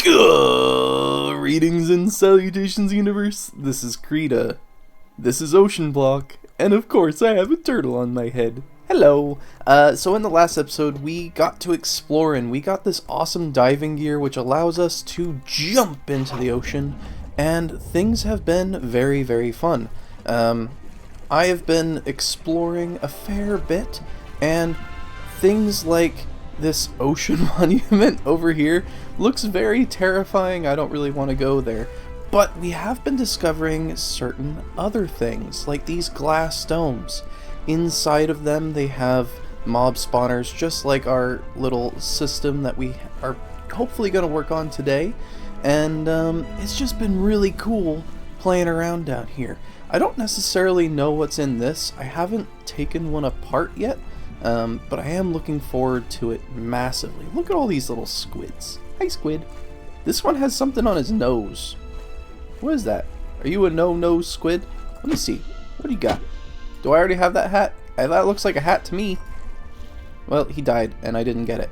Greetings and salutations, universe. This is Creeta. This is Oceanblock, and of course I have a turtle on my head. Hello. So in the last episode we got to explore and we got this awesome diving gear which allows us to jump into the ocean, and things have been very, very fun. I have been exploring a fair bit, and things like this ocean monument over here looks very terrifying. I don't really want to go there. But we have been discovering certain other things, like these glass domes. Inside of them they have mob spawners, just like our little system that we are hopefully going to work on today. And it's just been really cool playing around down here. I don't necessarily know what's in this. I haven't taken one apart yet. But I am looking forward to it massively. Look at all these little squids. Hi, squid. This one has something on his nose. What is that? Are you a no-nose squid? Let me see. What do you got? Do I already have that hat? That looks like a hat to me. Well, he died, and I didn't get it.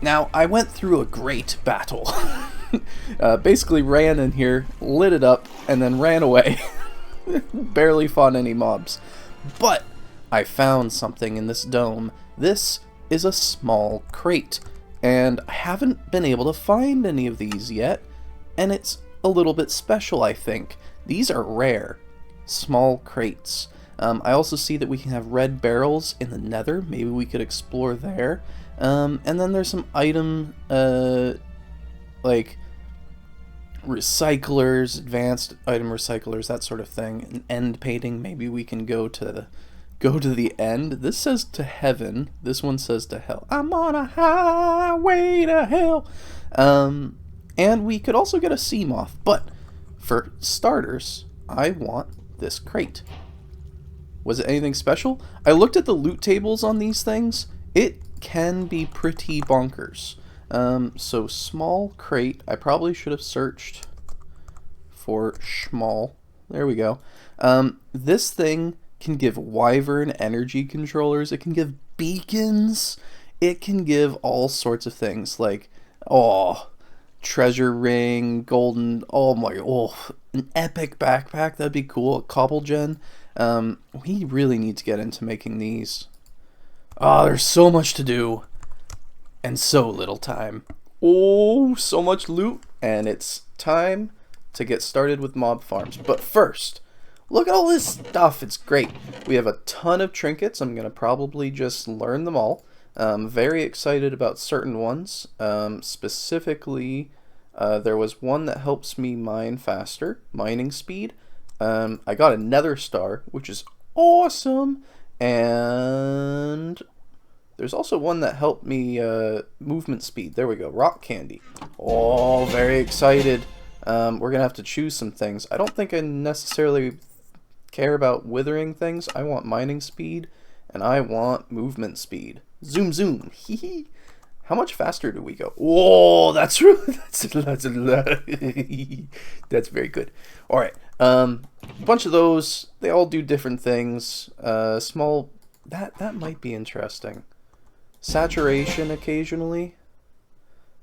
Now, I went through a great battle. Basically ran in here, lit it up, and then ran away. Barely fought any mobs. But I found something in this dome. This is a small crate, and I haven't been able to find any of these yet, and it's a little bit special, I think. These are rare. Small crates. I also see that we can have red barrels in the nether. Maybe we could explore there. And then there's some item, like recyclers, advanced item recyclers, that sort of thing. An end painting. Maybe we can go to the end. This says to heaven. This one says to hell. I'm on a highway to hell. And we could also get a sea moth. But for starters, I want this crate. Was it anything special? I looked at the loot tables on these things. It can be pretty bonkers. So small crate. I probably should have searched for schmall. There we go. This thing can give wyvern energy controllers. It can give beacons. It can give all sorts of things like, treasure ring, golden, an epic backpack. That'd be cool. A cobble gen. We really need to get into making these. There's so much to do and so little time. So much loot, and it's time to get started with mob farms. But first, look at all this stuff. It's great. We have a ton of trinkets. I'm going to probably just learn them all. Very excited about certain ones. Specifically, there was one that helps me mine faster, mining speed. I got a nether star, which is awesome. And there's also one that helped me movement speed. There we go. Rock candy. Very excited. We're going to have to choose some things. I don't think I necessarily care about withering things. I want mining speed, and I want movement speed. Zoom zoom. How much faster do we go? That's very good. All right. A bunch of those. They all do different things. Small. That might be interesting. Saturation occasionally.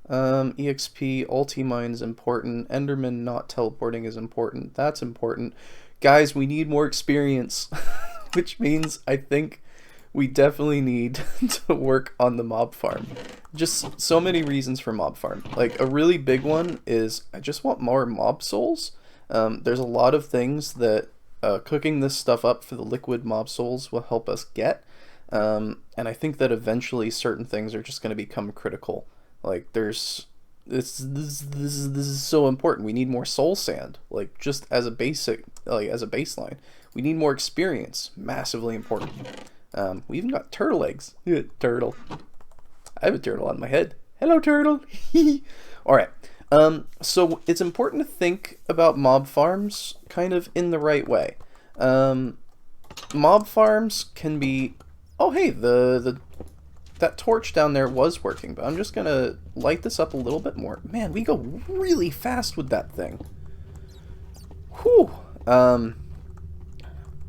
EXP, ulti-mine is important. Enderman not teleporting is important. That's important. Guys, we need more experience, which means I think we definitely need to work on the mob farm. Just so many reasons for mob farm. Like, a really big one is I just want more mob souls. There's a lot of things that cooking this stuff up for the liquid mob souls will help us get. And I think that eventually certain things are just going to become critical. Like, this is so important. We need more soul sand, like, just as a basic, like, as a baseline. We need more experience. Massively important. We even got turtle eggs. Turtle. I have a turtle on my head. Hello, turtle. Alright. So it's important to think about mob farms kind of in the right way. Mob farms can be... Oh, hey, that torch down there was working, but I'm just going to light this up a little bit more. Man, we go really fast with that thing. Whew. Oh,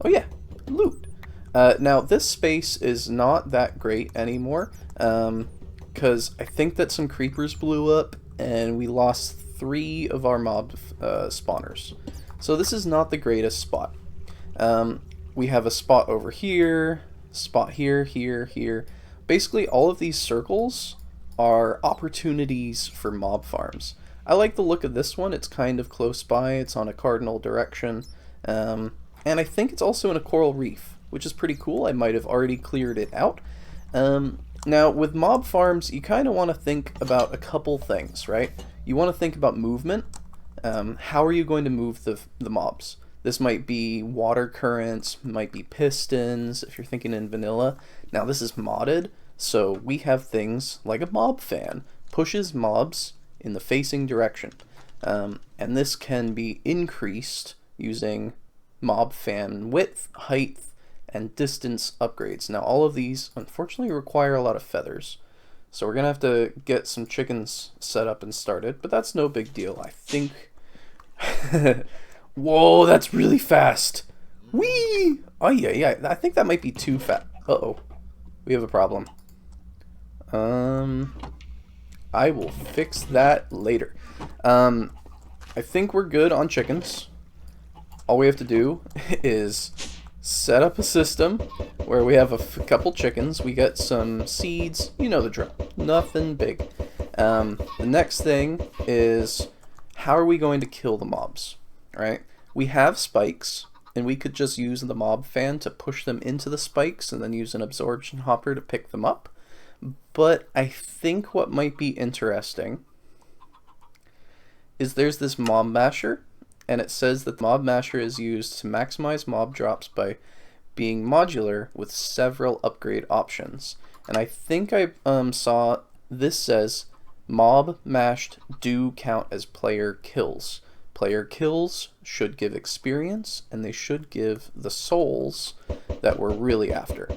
yeah. Loot. Now, this space is not that great anymore, because I think that some creepers blew up, and we lost 3 of our mob spawners. So this is not the greatest spot. We have a spot over here, spot here, here, here. Basically, all of these circles are opportunities for mob farms. I like the look of this one. It's kind of close by. It's on a cardinal direction. And I think it's also in a coral reef, which is pretty cool. I might have already cleared it out. Now, with mob farms, you kind of want to think about a couple things, right? You want to think about movement. How are you going to move the mobs? This might be water currents, might be pistons, if you're thinking in vanilla. Now, this is modded, so we have things like a mob fan. Pushes mobs in the facing direction. And this can be increased using mob fan width, height, and distance upgrades. Now, all of these, unfortunately, require a lot of feathers. So we're going to have to get some chickens set up and started, but that's no big deal, I think. Whoa, that's really fast. Whee! Oh, yeah. I think that might be too fast. Uh-oh. We have a problem. I will fix that later. I think we're good on chickens. All we have to do is set up a system where we have a couple chickens. We get some seeds. You know the drill. Nothing big. The next thing is, how are we going to kill the mobs? Right? We have spikes, and we could just use the mob fan to push them into the spikes and then use an absorption hopper to pick them up. But I think what might be interesting is there's this mob masher, and it says that the mob masher is used to maximize mob drops by being modular with several upgrade options. And I think I saw this says mob mashed do count as player kills. Player kills should give experience, and they should give the souls that we're really after.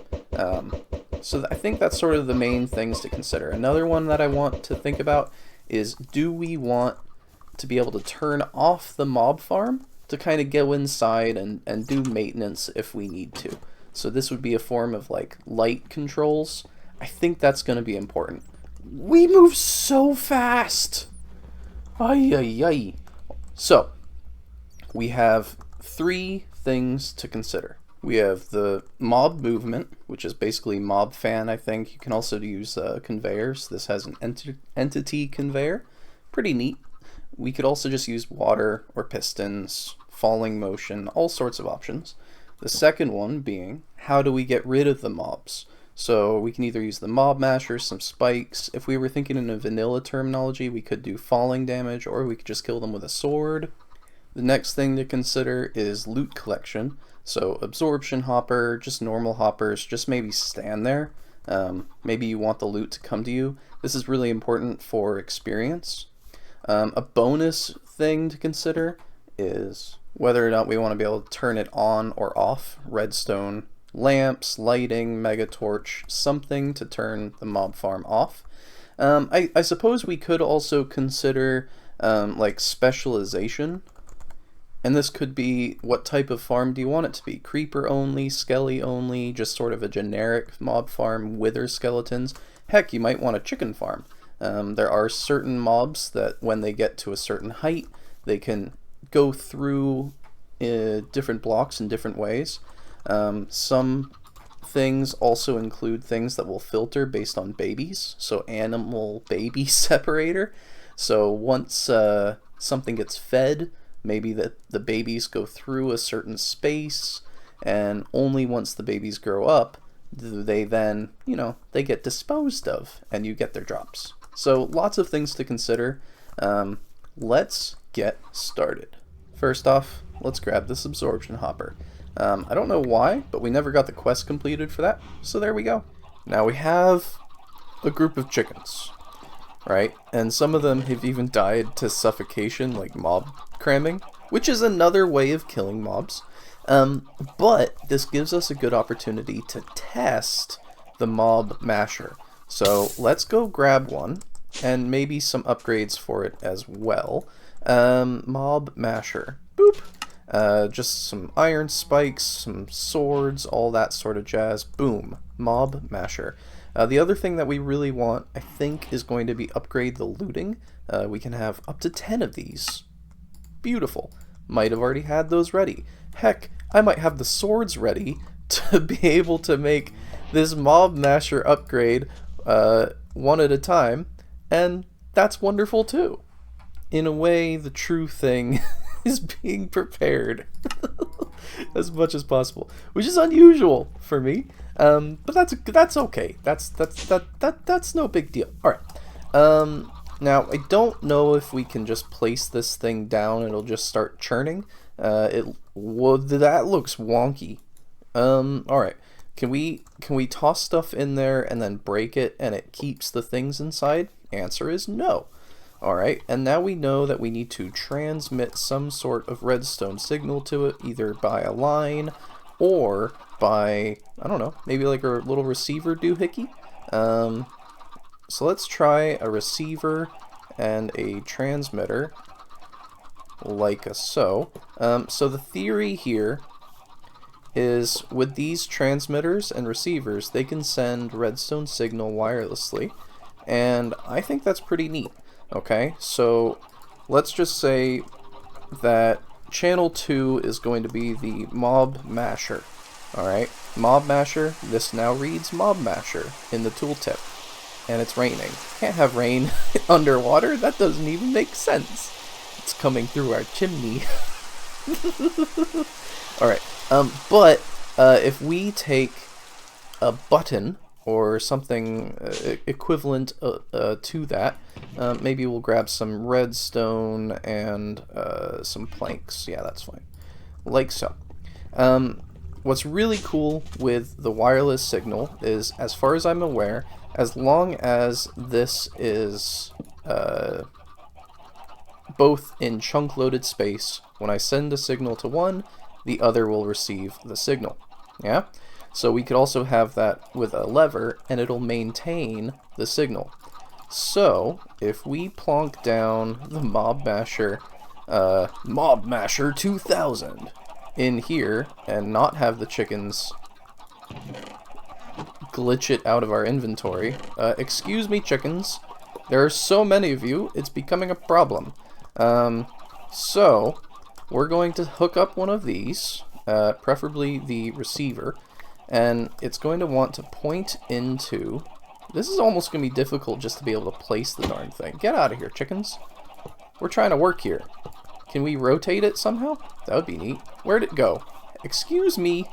So I think that's sort of the main things to consider. Another one that I want to think about is, do we want to be able to turn off the mob farm to kind of go inside and do maintenance if we need to? So this would be a form of like light controls. I think that's going to be important. We move so fast! Ay, ay, ay. So, we have 3 things to consider. We have the mob movement, which is basically mob fan, I think. You can also use conveyors. This has an entity conveyor. Pretty neat. We could also just use water or pistons, falling motion, all sorts of options. The second one being, how do we get rid of the mobs? So we can either use the mob masher, some spikes. If we were thinking in a vanilla terminology, we could do falling damage, or we could just kill them with a sword. The next thing to consider is loot collection. So absorption hopper, just normal hoppers, just maybe stand there. Maybe you want the loot to come to you. This is really important for experience. A bonus thing to consider is whether or not we want to be able to turn it on or off. Redstone lamps, lighting, mega torch, something to turn the mob farm off. I suppose we could also consider like specialization, and this could be, what type of farm do you want it to be? Creeper only, skelly only, just sort of a generic mob farm, wither skeletons. Heck, you might want a chicken farm. There are certain mobs that when they get to a certain height, they can go through different blocks in different ways. Some things also include things that will filter based on babies, so animal baby separator. So once something gets fed, maybe the babies go through a certain space, and only once the babies grow up do they then, they get disposed of, and you get their drops. So lots of things to consider. Let's get started. First off, let's grab this absorption hopper. I don't know why, but we never got the quest completed for that, so there we go. Now we have a group of chickens, right? And some of them have even died to suffocation, like mob cramming, which is another way of killing mobs. But this gives us a good opportunity to test the mob masher. So let's go grab one, and maybe some upgrades for it as well. Mob masher. Boop. Just some iron spikes, some swords, all that sort of jazz. Boom. Mob masher. The other thing that we really want, I think, is going to be upgrade the looting. We can have up to 10 of these. Beautiful. Might have already had those ready. Heck, I might have the swords ready to be able to make this mob masher upgrade one at a time, and that's wonderful too. In a way, the true thing is being prepared as much as possible, which is unusual for me. But that's okay. That's no big deal. All right. Now I don't know if we can just place this thing down and it'll just start churning. That looks wonky. All right. Can we toss stuff in there and then break it and it keeps the things inside? Answer is no. Alright, and now we know that we need to transmit some sort of redstone signal to it, either by a line or by, I don't know, maybe like a little receiver doohickey. So let's try a receiver and a transmitter, like so. So the theory here is with these transmitters and receivers, they can send redstone signal wirelessly, and I think that's pretty neat. Okay, so let's just say that channel 2 is going to be the mob masher. Alright, mob masher, this now reads mob masher in the tooltip. And it's raining. Can't have rain underwater, that doesn't even make sense. It's coming through our chimney. Alright, but if we take a button or something equivalent to that, maybe we'll grab some redstone and some planks. Yeah, that's fine. Like so. What's really cool with the wireless signal is, as far as I'm aware, as long as this is both in chunk-loaded space, when I send a signal to one, the other will receive the signal. Yeah? So we could also have that with a lever, and it'll maintain the signal. So, if we plonk down the Mob Masher 2000 in here, and not have the chickens glitch it out of our inventory. Excuse me, chickens. There are so many of you, it's becoming a problem. So, we're going to hook up one of these, preferably the receiver, and it's going to want to point into... This is almost going to be difficult just to be able to place the darn thing. Get out of here, chickens. We're trying to work here. Can we rotate it somehow? That would be neat. Where'd it go? Excuse me.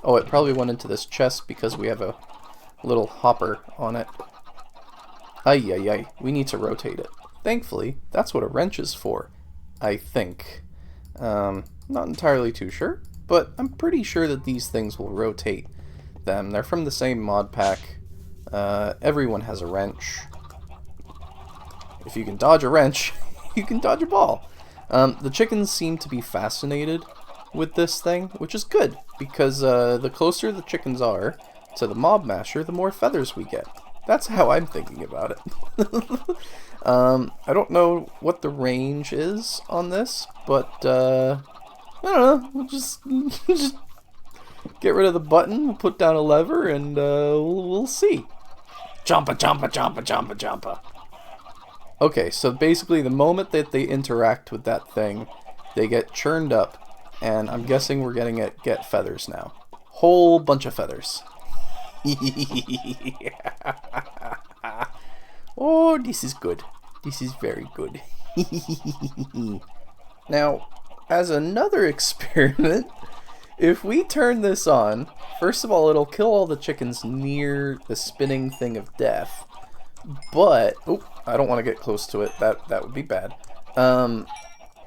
Oh, it probably went into this chest because we have a little hopper on it. Ay, ay, ay. We need to rotate it. Thankfully, that's what a wrench is for. I think. Not entirely too sure, but I'm pretty sure that these things will rotate them. They're from the same mod pack. Everyone has a wrench. If you can dodge a wrench, you can dodge a ball. The chickens seem to be fascinated with this thing, which is good, because the closer the chickens are to the mob masher, the more feathers we get. That's how I'm thinking about it. I don't know what the range is on this, but I don't know. We'll just get rid of the button, we'll put down a lever, and we'll see. Jumpa, jumpa, jumpa, jumpa, jumpa. Okay, so basically the moment that they interact with that thing, they get churned up, and I'm guessing we're getting it get feathers now. Whole bunch of feathers. Oh, this is good. This is very good. Now, as another experiment, if we turn this on, first of all, it'll kill all the chickens near the spinning thing of death. But, oh, I don't want to get close to it. That would be bad.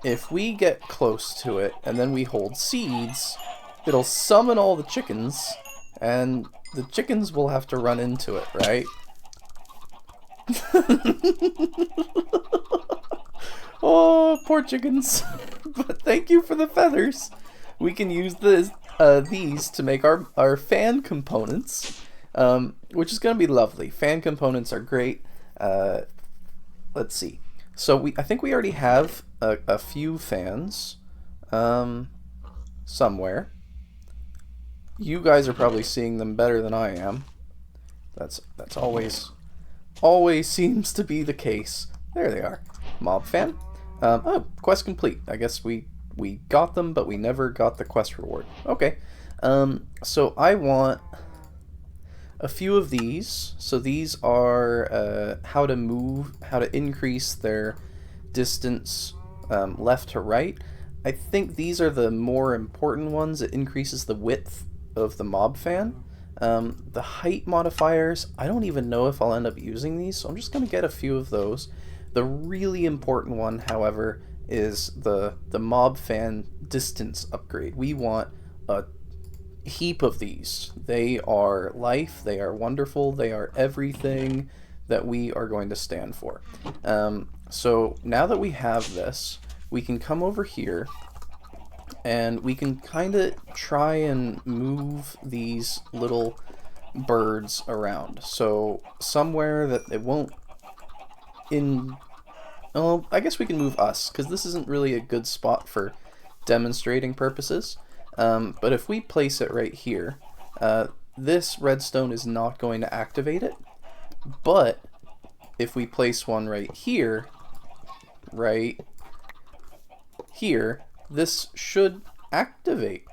If we get close to it and then we hold seeds, it'll summon all the chickens, and the chickens will have to run into it, right? Oh, poor chickens. But thank you for the feathers. We can use these to make our fan components, which is going to be lovely. Fan components are great. Let's see. So I think we already have a few fans somewhere. You guys are probably seeing them better than I am. That's always seems to be the case. There they are. Mob fan. Oh, quest complete. I guess we got them, but we never got the quest reward. Okay. So I want a few of these. So these are how to increase their distance left to right. I think these are the more important ones. It increases the width of the mob fan. The height modifiers, I don't even know if I'll end up using these, so I'm just going to get a few of those. The really important one, however, is the mob fan distance upgrade. We want a heap of these. They are life, they are wonderful, they are everything that we are going to stand for. So now that we have this, we can come over here and we can kind of try and move these little birds around. So somewhere that it won't well, I guess we can move us, because this isn't really a good spot for demonstrating purposes. But if we place it right here, this redstone is not going to activate it. But if we place one right here, this should activate.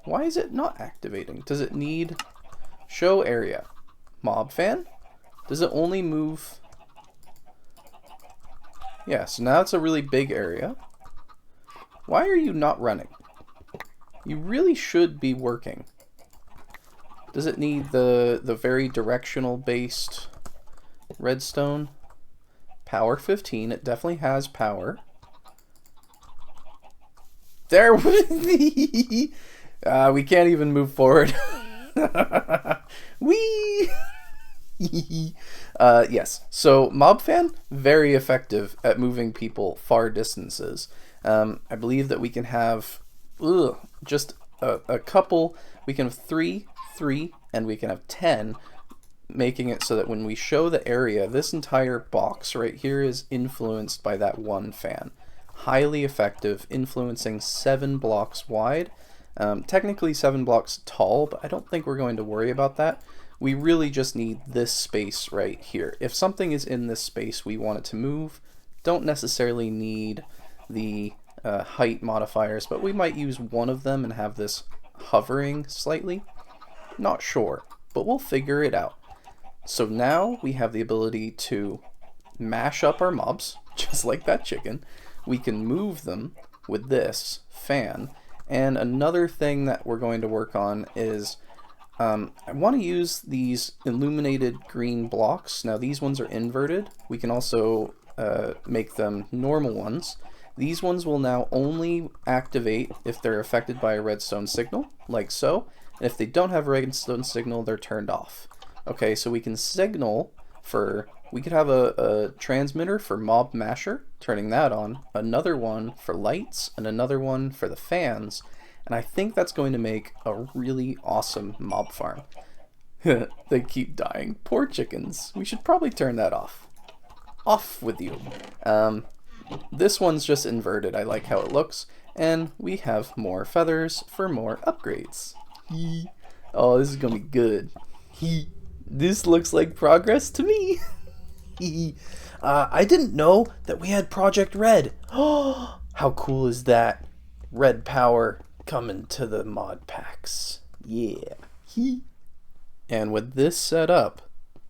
Why is it not activating? Does it need show area? Mob fan? Does it only move? Yeah, so now it's a really big area. Why are you not running? You really should be working. Does it need the very directional based redstone? Power 15, it definitely has power. There we can't even move forward. Whee! Yes, so mob fan, very effective at moving people far distances. I believe that we can have just a couple. We can have 3, and we can have 10, making it so that when we show the area, this entire box right here is influenced by that one fan. Highly effective, influencing 7 blocks wide. Technically 7 blocks tall, but I don't think we're going to worry about that. We really just need this space right here. If something is in this space we want it to move, don't necessarily need the height modifiers, but we might use one of them and have this hovering slightly. Not sure, but we'll figure it out. So now we have the ability to mash up our mobs, just like that chicken. We can move them with this fan. And another thing that we're going to work on is I want to use these illuminated green blocks. Now these ones are inverted. We can also make them normal ones. These ones will now only activate if they're affected by a redstone signal, like so. And if they don't have a redstone signal, they're turned off. Okay, so we can signal for, we could have a transmitter for mob masher, turning that on, another one for lights, and another one for the fans. And I think that's going to make a really awesome mob farm. They keep dying. Poor chickens. We should probably turn that off. Off with you. This one's just inverted. I like how it looks. And we have more feathers for more upgrades. Oh, this is going to be good. This looks like progress to me. I didn't know that we had Project Red. Oh, how cool is that? Red power coming to the mod packs. Yeah. And with this set up,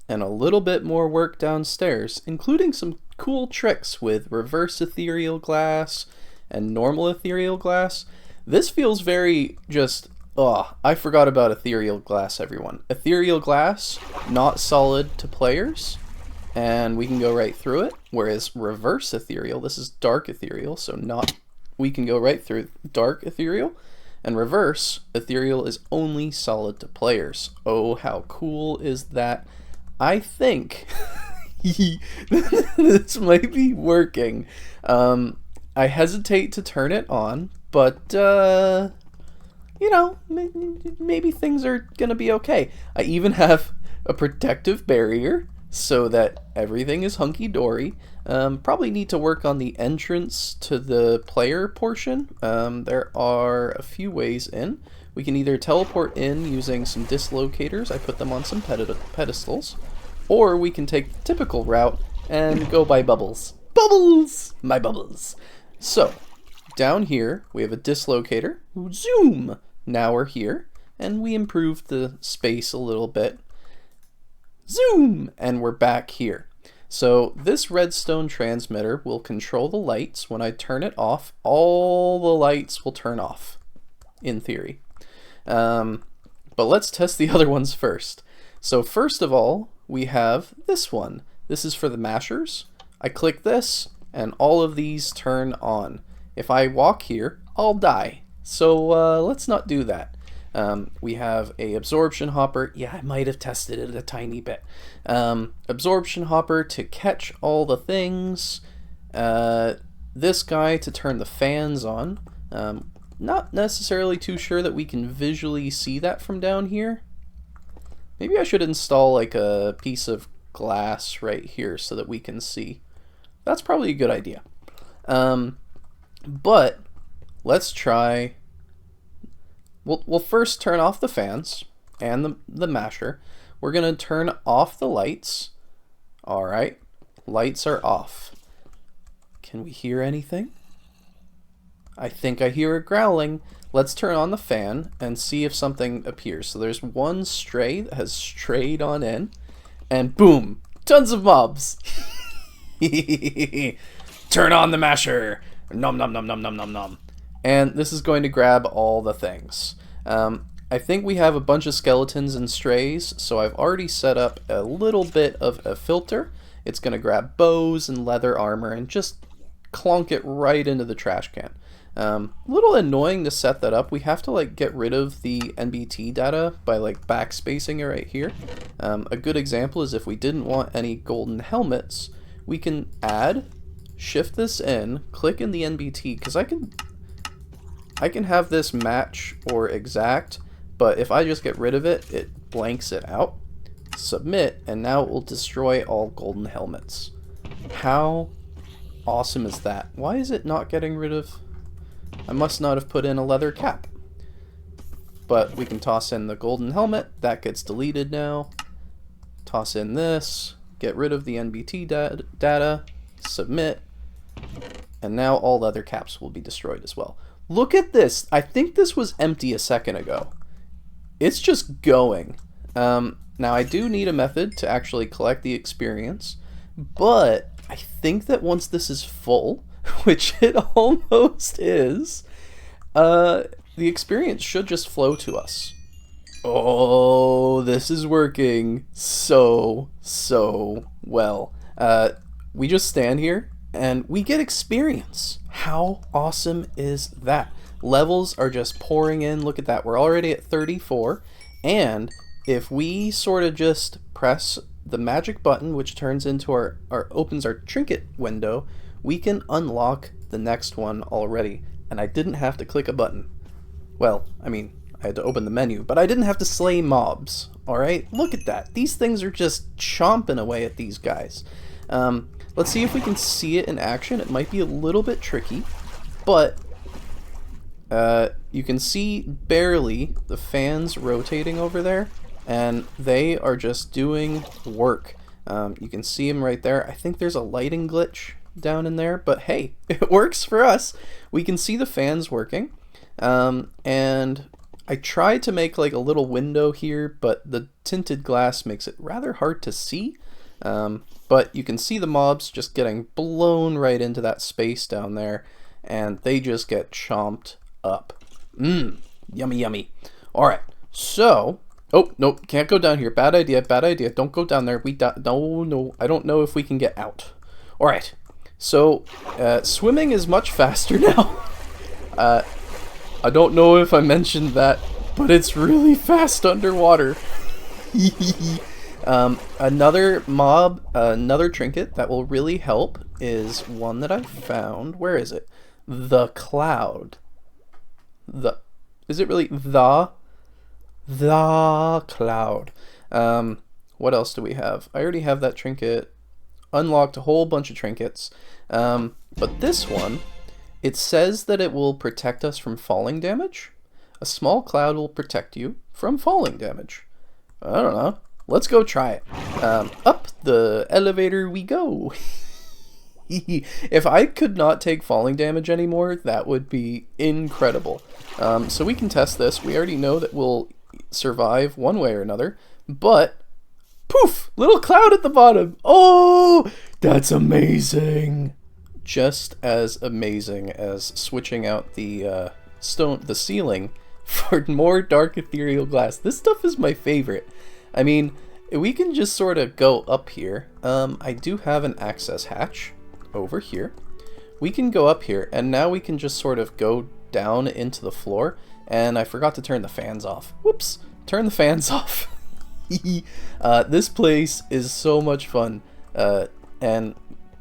and a little bit more work downstairs, including some cool tricks with reverse ethereal glass and normal ethereal glass, this feels very just, I forgot about ethereal glass, everyone. Ethereal glass, not solid to players, and we can go right through it, whereas reverse ethereal, this is dark ethereal, so we can go right through dark ethereal, and reverse ethereal is only solid to players. Oh, how cool is that? I think this might be working. I hesitate to turn it on, but you know, maybe things are gonna be okay. I even have a protective barrier so that everything is hunky-dory. Probably need to work on the entrance to the player portion. There are a few ways in. We can either teleport in using some dislocators, I put them on some pedestals, or we can take the typical route and go by bubbles. Bubbles! My bubbles. So, down here, we have a dislocator. Zoom! Now we're here, and we improved the space a little bit. Zoom! And we're back here. So this redstone transmitter will control the lights. When I turn it off, all the lights will turn off, in theory. But let's test the other ones first. So first of all, we have this one. This is for the mashers. I click this, and all of these turn on. If I walk here, I'll die. So let's not do that. We have a absorption hopper. Yeah, I might have tested it a tiny bit. Absorption hopper to catch all the things. This guy to turn the fans on. Not necessarily too sure that we can visually see that from down here. Maybe I should install like a piece of glass right here so that we can see. That's probably a good idea. But let's try. We'll first turn off the fans and the masher. We're gonna turn off the lights. All right, lights are off. Can we hear anything? I think I hear it growling. Let's turn on the fan and see if something appears. So there's one stray that has strayed on in, and boom, tons of mobs. Turn on the masher. Nom nom nom nom nom nom nom. And this is going to grab all the things. I think we have a bunch of skeletons and strays, so I've already set up a little bit of a filter. It's going to grab bows and leather armor and just clunk it right into the trash can. A little annoying to set that up. We have to like get rid of the NBT data by like backspacing it right here. A good example is if we didn't want any golden helmets, we can add, shift this in, click in the NBT, because I can have this match or exact, but if I just get rid of it, it blanks it out. Submit, and now it will destroy all golden helmets. How awesome is that? Why is it not getting rid of... I must not have put in a leather cap. But we can toss in the golden helmet. That gets deleted now. Toss in this. Get rid of the NBT data. Submit. And now all leather caps will be destroyed as well. Look at this. I think this was empty a second ago. It's just going. Now I do need a method to actually collect the experience. But I think that once this is full, which it almost is, the experience should just flow to us. Oh, this is working so well. We just stand here and we get experience. How awesome is that? Levels are just pouring in. Look at that. We're already at 34. And if we sort of just press the magic button, which turns into our opens our trinket window, we can unlock the next one already. And I didn't have to click a button. Well, I mean, I had to open the menu, but I didn't have to slay mobs. Alright, look at that. These things are just chomping away at these guys. Let's see if we can see it in action. It might be a little bit tricky, but you can see barely the fans rotating over there, and they are just doing work. You can see them right there. I think there's a lighting glitch down in there, but hey, it works for us. We can see the fans working, and I tried to make like a little window here, but the tinted glass makes it rather hard to see. But you can see the mobs just getting blown right into that space down there, and they just get chomped up. Yummy, yummy. Alright, so... Oh, nope, can't go down here. Bad idea, bad idea. Don't go down there. No, I don't know if we can get out. Alright, so swimming is much faster now. I don't know if I mentioned that, but it's really fast underwater. Another trinket that will really help is one that I found. Where is it? The cloud. Is it really the cloud? What else do we have? I already have that trinket. Unlocked a whole bunch of trinkets. But this one, it says that it will protect us from falling damage. A small cloud will protect you from falling damage. I don't know. Let's go try it. Up the elevator we go. If I could not take falling damage anymore, that would be incredible. So we can test this. We already know that we'll survive one way or another, but poof! Little cloud at the bottom. Oh, that's amazing. Just as amazing as switching out the the ceiling for more dark ethereal glass. This stuff is my favorite. I mean, we can just sort of go up here. I do have an access hatch over here. We can go up here, and now we can just sort of go down into the floor. And I forgot to turn the fans off. Whoops! Turn the fans off. This place is so much fun, and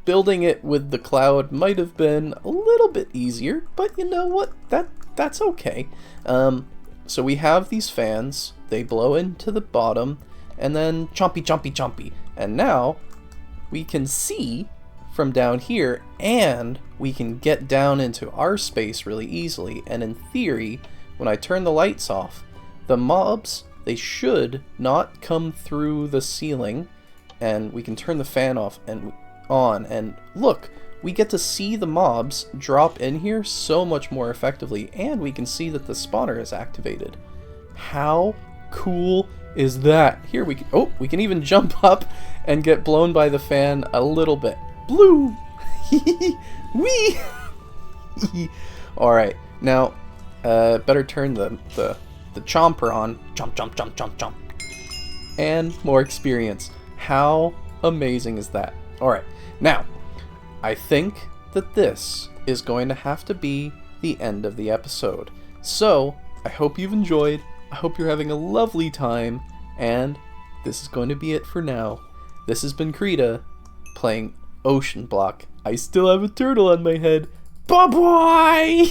building it with the cloud might have been a little bit easier, but you know what? That's okay. So we have these fans. They blow into the bottom, and then chompy, chompy, chompy. And now we can see from down here, and we can get down into our space really easily. And in theory, when I turn the lights off, the mobs, they should not come through the ceiling, and we can turn the fan off and on, and look, we get to see the mobs drop in here so much more effectively, and we can see that the spawner is activated. How cool is that? Here we can, oh, we can even jump up and get blown by the fan a little bit. Blue! Wee! Alright, now, better turn the chomper on. Chomp, chomp, chomp, chomp, chomp. And more experience. How amazing is that? Alright, now, I think that this is going to have to be the end of the episode. So, I hope you've enjoyed. I hope you're having a lovely time. And this is going to be it for now. This has been Creeta playing Oceanblock. I still have a turtle on my head. Bye-bye!